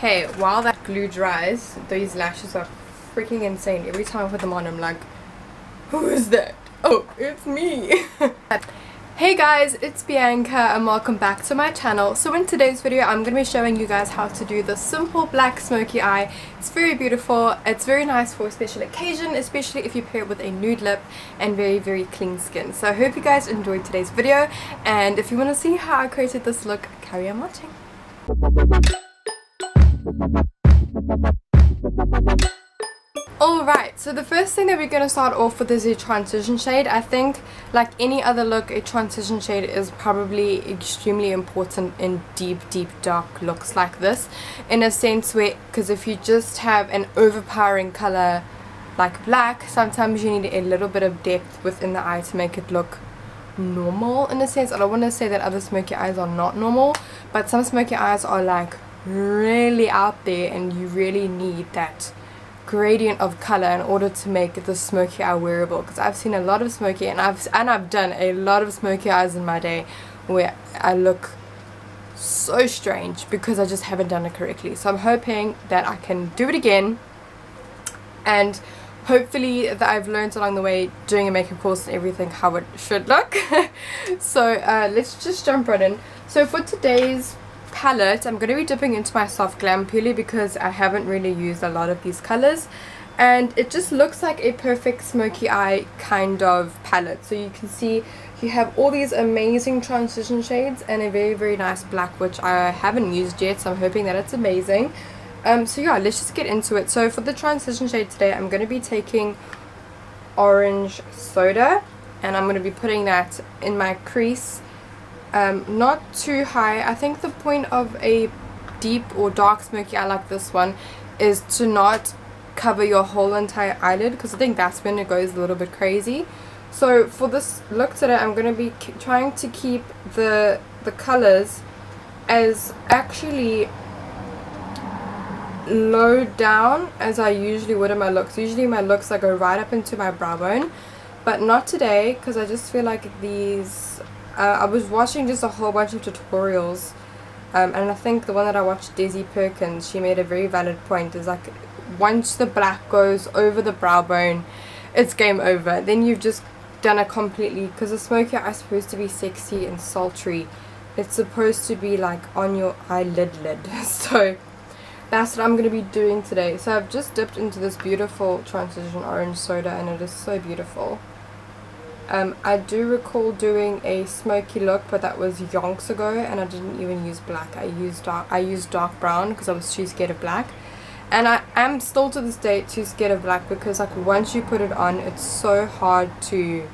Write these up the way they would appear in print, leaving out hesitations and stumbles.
Hey, while that glue dries, these lashes are freaking insane. Every time I put them on, I'm like, who is that? Oh, it's me. Hey guys, it's Bianca and welcome back to my channel. So in today's video, I'm going to be showing you guys how to do the simple black smoky eye. It's very beautiful. It's very nice for a special occasion, especially if you pair it with a nude lip and very clean skin. So I hope you guys enjoyed today's video, and if you want to see how I created this look, carry on watching. Alright, so the first thing that we're going to start off with is a transition shade. I think, like any other look, a transition shade is probably extremely important in deep dark looks like this, in a sense where, because if you just have an overpowering color like black, sometimes you need a little bit of depth within the eye to make it look normal, in a sense. I don't want to say that other smoky eyes are not normal, but some smoky eyes are like really out there and you really need that gradient of color in order to make the smoky eye wearable. Because I've seen a lot of smoky, and I've done a lot of smoky eyes in my day where I look so strange because I just haven't done it correctly. So I'm hoping that I can do it again, and hopefully that I've learned along the way doing a makeup course and everything how it should look. So let's just jump right in. So for today's palette, I'm going to be dipping into my Soft Glam purely because I haven't really used a lot of these colors, and it just looks like a perfect smoky eye kind of palette. So you can see you have all these amazing transition shades and a very nice black, which I haven't used yet, so I'm hoping that it's amazing. So yeah, let's just get into it. So for the transition shade today, I'm going to be taking Orange Soda, and I'm going to be putting that in my crease. Not too high. I think the point of a deep or dark smoky eye like this one is to not cover your whole entire eyelid, because I think that's when it goes a little bit crazy. So for this look today, I'm going to be trying to keep the colors as actually low down as I usually would in my looks. Usually my looks I go right up into my brow bone, but not today, because I just feel like these I was watching just a whole bunch of tutorials, and I think the one that I watched, Desi Perkins, she made a very valid point. Is like, once the black goes over the brow bone, it's game over. Then you've just done it completely, because the smoky eye is supposed to be sexy and sultry. It's supposed to be like on your eyelid. So that's what I'm going to be doing today. So I've just dipped into this beautiful transition Orange Soda, and it is so beautiful. I do recall doing a smoky look, but that was yonks ago, and I didn't even use black. I used dark brown because I was too scared of black, and I am still to this day too scared of black, because like once you put it on, it's so hard to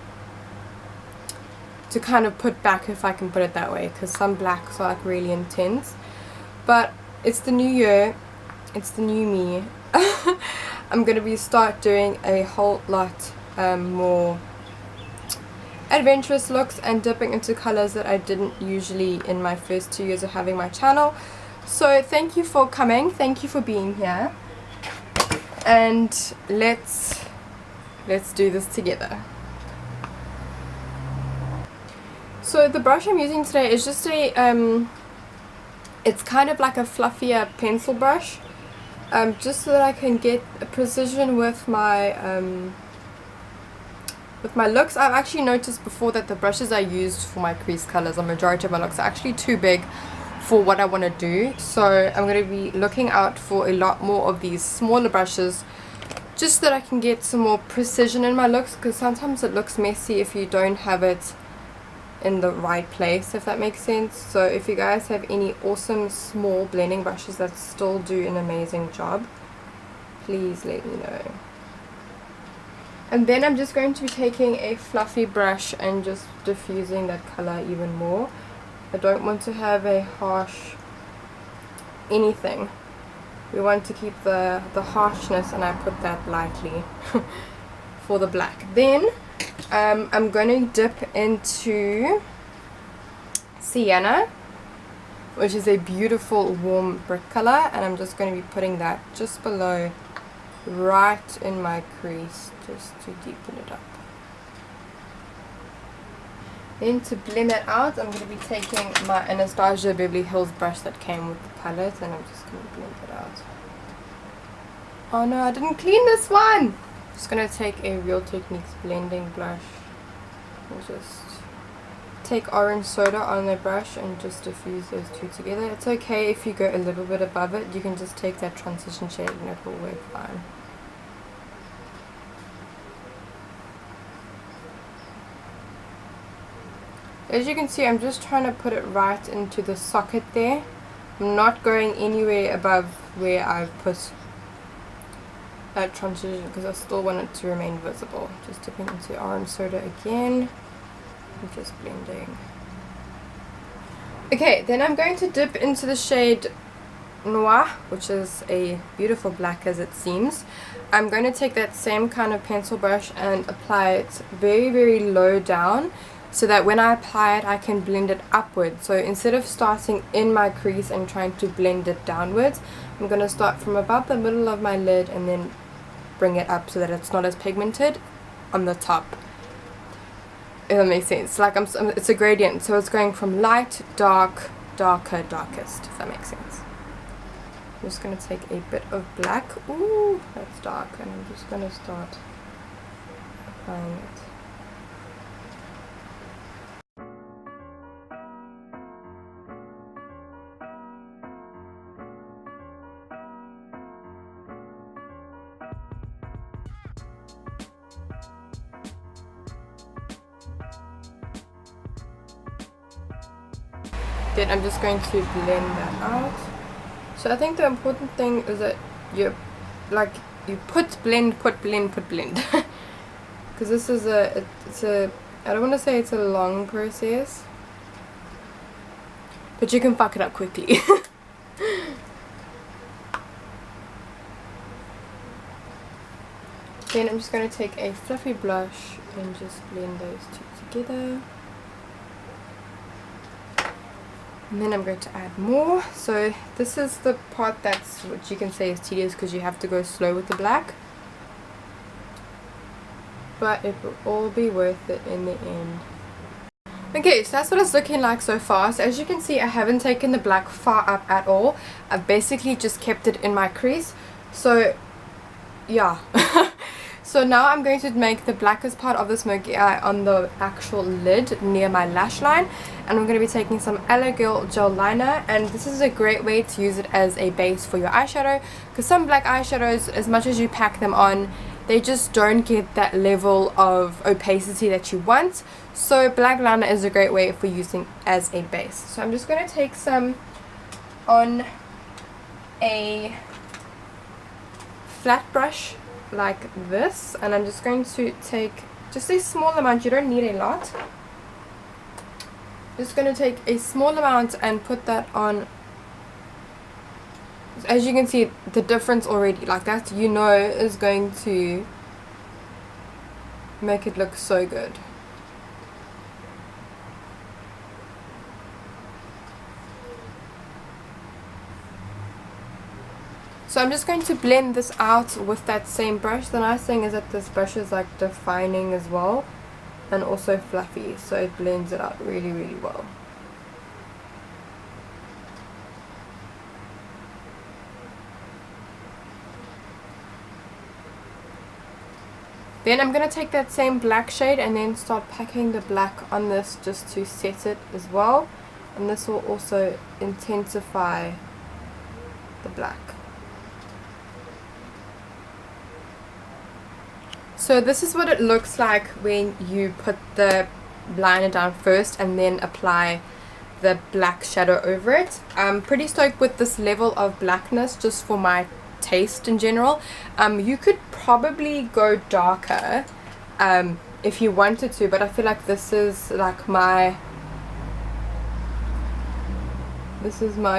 kind of put back, if I can put it that way, because some blacks are like really intense. But it's the new year, it's the new me. I'm gonna be start doing a whole lot more adventurous looks and dipping into colors that I didn't usually in my first 2 years of having my channel. So thank you for coming, thank you for being here, and let's do this together. So the brush I'm using today is just a it's kind of like a fluffier pencil brush, just so that I can get a precision with my looks. I've actually noticed before that the brushes I used for my crease colors, the majority of my looks, are actually too big for what I want to do. So I'm going to be looking out for a lot more of these smaller brushes, just so that I can get some more precision in my looks, because sometimes it looks messy if you don't have it in the right place, if that makes sense. So if you guys have any awesome small blending brushes that still do an amazing job, please let me know. And then I'm just going to be taking a fluffy brush and just diffusing that color even more. I don't want to have a harsh anything. We want to keep the harshness, and I put that lightly for the black. Then I'm going to dip into Sienna, which is a beautiful warm brick color, and I'm just going to be putting that just below, right in my crease, just to deepen it up. Then to blend that out, I'm going to be taking my Anastasia Beverly Hills brush that came with the palette, and I'm just going to blend it out. Oh no, I didn't clean this one! I'm just going to take a Real Techniques blending brush and just take orange soda on the brush and just diffuse those two together. It's okay if you go a little bit above it, you can just take that transition shade and it will work fine. As you can see, I'm just trying to put it right into the socket there. I'm not going anywhere above where I've put that transition because I still want it to remain visible. Just dipping into orange soda again and just blending. Okay, then I'm going to dip into the shade Noir, which is a beautiful black as it seems. I'm going to take that same kind of pencil brush and apply it very, very low down, so that when I apply it I can blend it upwards. So instead of starting in my crease and trying to blend it downwards, I'm going to start from about the middle of my lid and then bring it up so that it's not as pigmented on the top, if that makes sense. Like it's a gradient, so it's going from light, dark, darker, darkest, if that makes sense. I'm just going to take a bit of black, ooh that's dark, and I'm just going to start applying it. Then I'm just going to blend that out. So I think the important thing is that you put blend, because this is it's a I don't want to say it's a long process, but you can fuck it up quickly. Then I'm just going to take a fluffy blush and just blend those two together. And then I'm going to add more. So this is the part that's what you can say is tedious because you have to go slow with the black. But it will all be worth it in the end. Okay, so that's what it's looking like so far. So as you can see, I haven't taken the black far up at all. I've basically just kept it in my crease. So yeah. So now I'm going to make the blackest part of the smoky eye on the actual lid near my lash line, and I'm going to be taking some Aloe Girl gel liner, and this is a great way to use it as a base for your eyeshadow, because some black eyeshadows, as much as you pack them on, they just don't get that level of opacity that you want. So black liner is a great way for using as a base. So I'm just going to take some on a flat brush like this, and I'm just going to take just a small amount. You don't need a lot. Just going to take a small amount and put that on. As you can see, the difference already, like that, you know, is going to make it look so good. So I'm just going to blend this out with that same brush. The nice thing is that this brush is like defining as well, and also fluffy, so it blends it out really, really well. Then I'm going to take that same black shade and then start packing the black on this just to set it as well, and this will also intensify the black. So this is what it looks like when you put the liner down first and then apply the black shadow over it. I'm pretty stoked with this level of blackness just for my taste in general. You could probably go darker if you wanted to, but I feel like this is like my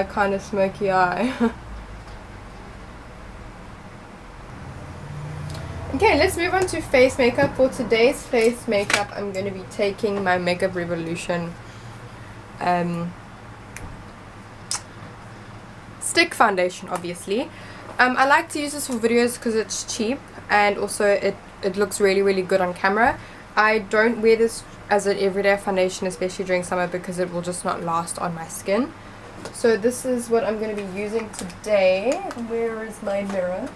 kind of smoky eye. Okay, let's move on to face makeup. For today's face makeup, I'm going to be taking my Makeup Revolution stick foundation, obviously. I like to use this for videos because it's cheap, and also it looks really, really good on camera. I don't wear this as an everyday foundation, especially during summer, because it will just not last on my skin. So this is what I'm going to be using today. Where is my mirror?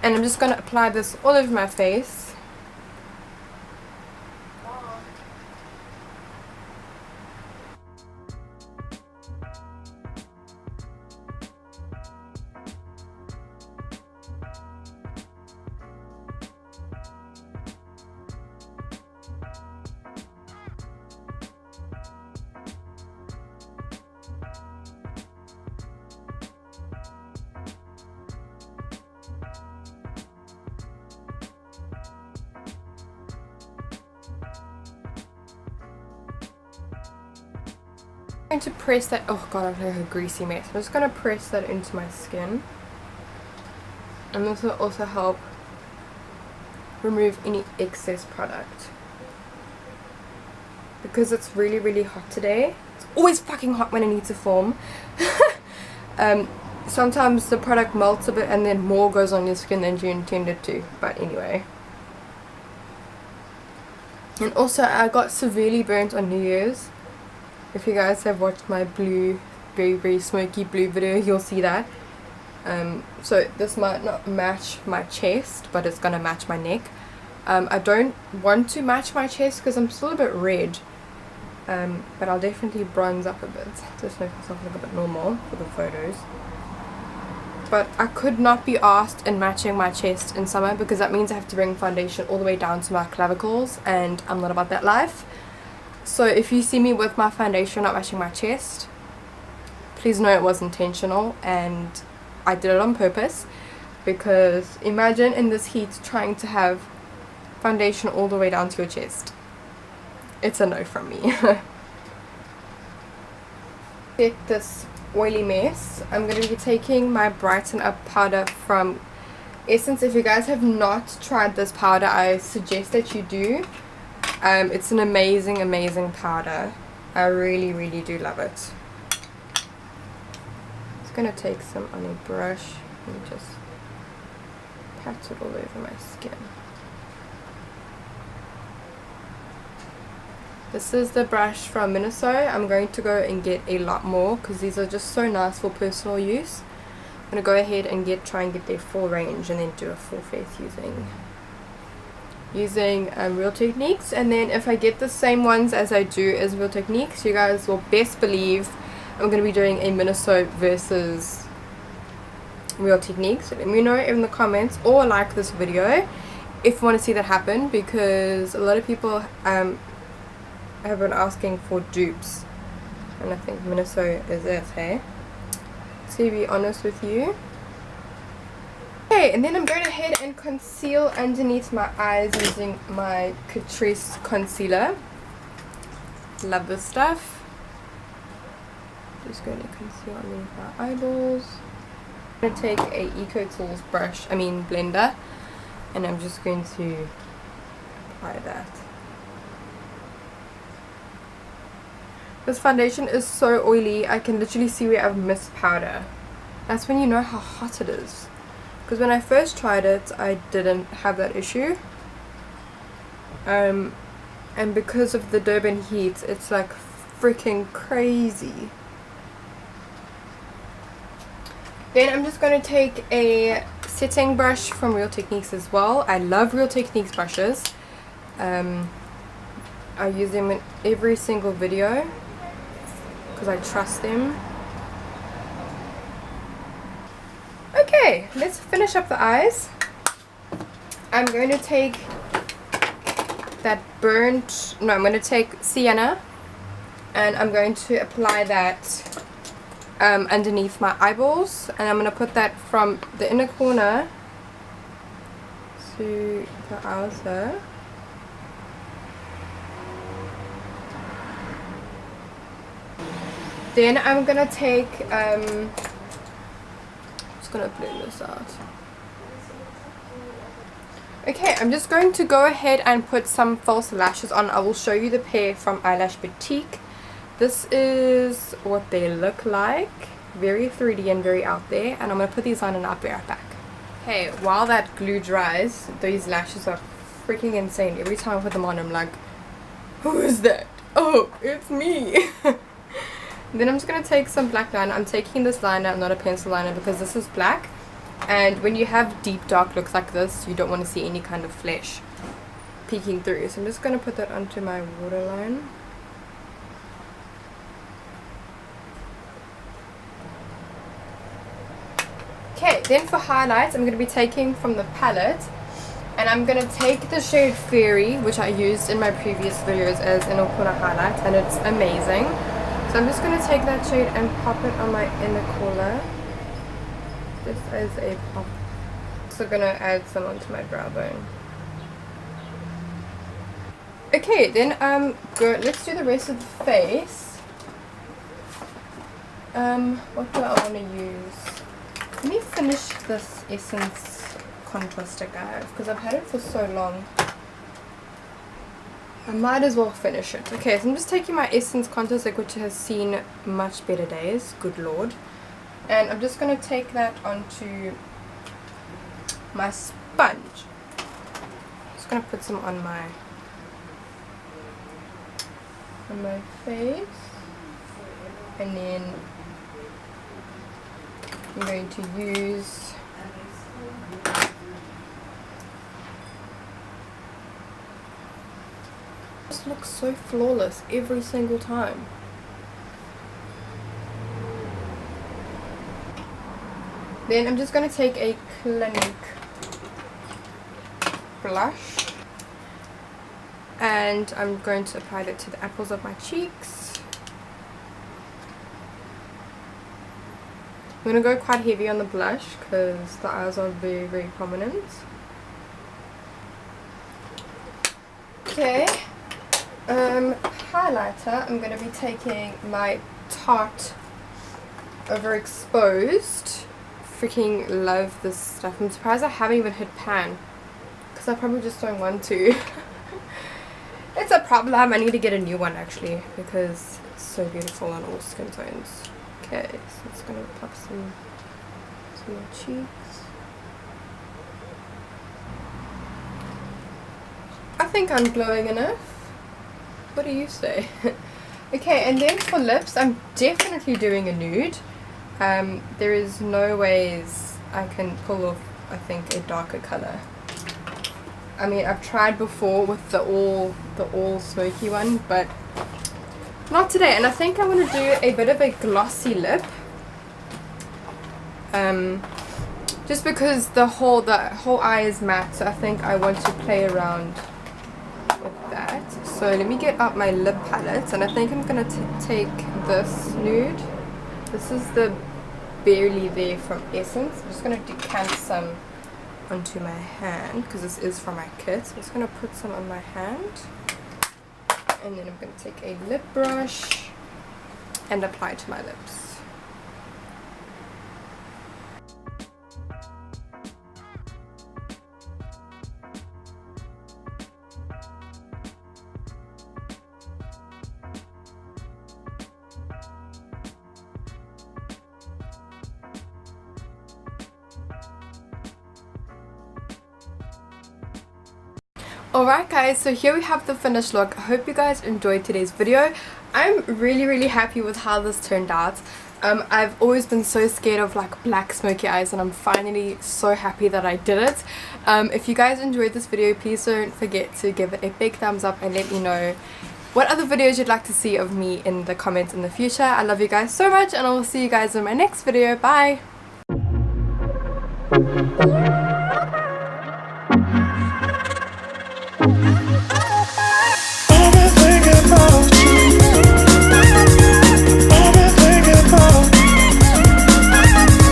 And I'm just going to apply this all over my face. I'm going to press that. Oh god, I look like a greasy mess. I'm just going to press that into my skin, and this will also help remove any excess product, because it's really, really hot today. It's always fucking hot when I need to film. Sometimes the product melts a bit and then more goes on your skin than you intended to, but anyway. And also I got severely burnt on New Year's. If you guys have watched my blue, very, very smoky blue video, you'll see that. So this might not match my chest, but it's gonna match my neck. I don't want to match my chest because I'm still a bit red. But I'll definitely bronze up a bit, just make myself look a bit normal for the photos. But I could not be asked in matching my chest in summer, because that means I have to bring foundation all the way down to my clavicles, and I'm not about that life. So if you see me with my foundation not matching my chest, please know it was intentional and I did it on purpose, because imagine in this heat trying to have foundation all the way down to your chest. It's a no from me. Get this oily mess. I'm going to be taking my Brighten Up powder from Essence. If you guys have not tried this powder, I suggest that you do. It's an amazing, amazing powder. I really, really do love it. Just going to take some on a brush and just pat it all over my skin. This is the brush from Minnesota. I'm going to go and get a lot more because these are just so nice for personal use. I'm going to go ahead and try and get their full range and then do a full face using Real Techniques. And then if I get the same ones as I do as Real Techniques, you guys will best believe I'm going to be doing a Minnesota versus Real Techniques. So let me know in the comments or like this video if you want to see that happen, because a lot of people have been asking for dupes, and I think Minnesota is it, hey? To be honest with you. Okay, and then I'm going ahead and conceal underneath my eyes using my Catrice concealer. Love this stuff. Just going to conceal underneath my eyeballs. I'm going to take a Eco Tools blender, and I'm just going to apply that. This foundation is so oily, I can literally see where I've missed powder. That's when you know how hot it is. Because when I first tried it, I didn't have that issue. And because of the Durban heat, it's like freaking crazy. Then I'm just going to take a setting brush from Real Techniques as well. I love Real Techniques brushes. I use them in every single video because I trust them. Okay, let's finish up the eyes. I'm going to take I'm going to take Sienna, and I'm going to apply that underneath my eyeballs, and I'm going to put that from the inner corner to the outer. Then I'm going to take, just going to blend this out. Okay, I'm just going to go ahead and put some false lashes on. I will show you the pair from Eyelash Boutique. This is what they look like. Very 3D and very out there. And I'm going to put these on and I'll be right back. Okay, while that glue dries, these lashes are freaking insane. Every time I put them on, I'm like, who is that? Oh, it's me. Then I'm just going to take some black liner. I'm taking this liner, not a pencil liner, because this is black. And when you have deep dark looks like this, you don't want to see any kind of flesh peeking through. So I'm just going to put that onto my waterline. Okay, then for highlights, I'm going to be taking from the palette, and I'm going to take the shade Fairy, which I used in my previous videos as an Okuna highlight, and it's amazing. So I'm just going to take that shade and pop it on my inner corner, just as a pop. Also going to add some onto my brow bone. Okay, then good. Let's do the rest of the face. What do I want to use? Let me finish this Essence contour stick I have, because I've had it for so long. I might as well finish it. Okay, so I'm just taking my Essence contour stick, which has seen much better days, good lord. And I'm just going to take that onto my sponge. Just going to put some on my face. And then I'm going to use this. Looks so flawless every single time. Then I'm just going to take a Clinique blush, and I'm going to apply that to the apples of my cheeks. I'm going to go quite heavy on the blush because the eyes are very, very prominent. Okay, highlighter, I'm going to be taking my Tarte Overexposed. Freaking love this stuff. I'm surprised I haven't even hit pan, because I probably just don't want to. It's a problem. I need to get a new one actually, because it's so beautiful on all skin tones. Okay, so it's going to pop some more cheeks. I think I'm glowing enough. What do you say? Okay, and then for lips, I'm definitely doing a nude. There is no ways I can pull off, I think, a darker color. I mean, I've tried before with the all smoky one, but not today. And I think I want to do a bit of a glossy lip, just because the whole eye is matte, so I think I want to play around with that. So let me get out my lip palette, and I think I'm gonna take this nude. This is the Barely There from Essence. I'm just gonna decant some onto my hand because this is from my kit. So I'm just gonna put some on my hand. And then I'm going to take a lip brush and apply it to my lips. Alright guys, so here we have the finished look. I hope you guys enjoyed today's video. I'm really happy with how this turned out. I've always been so scared of like black smoky eyes, and I'm finally so happy that I did it. If you guys enjoyed this video, please don't forget to give it a big thumbs up and let me know what other videos you'd like to see of me in the comments in the future. I love you guys so much, and I will see you guys in my next video. Bye!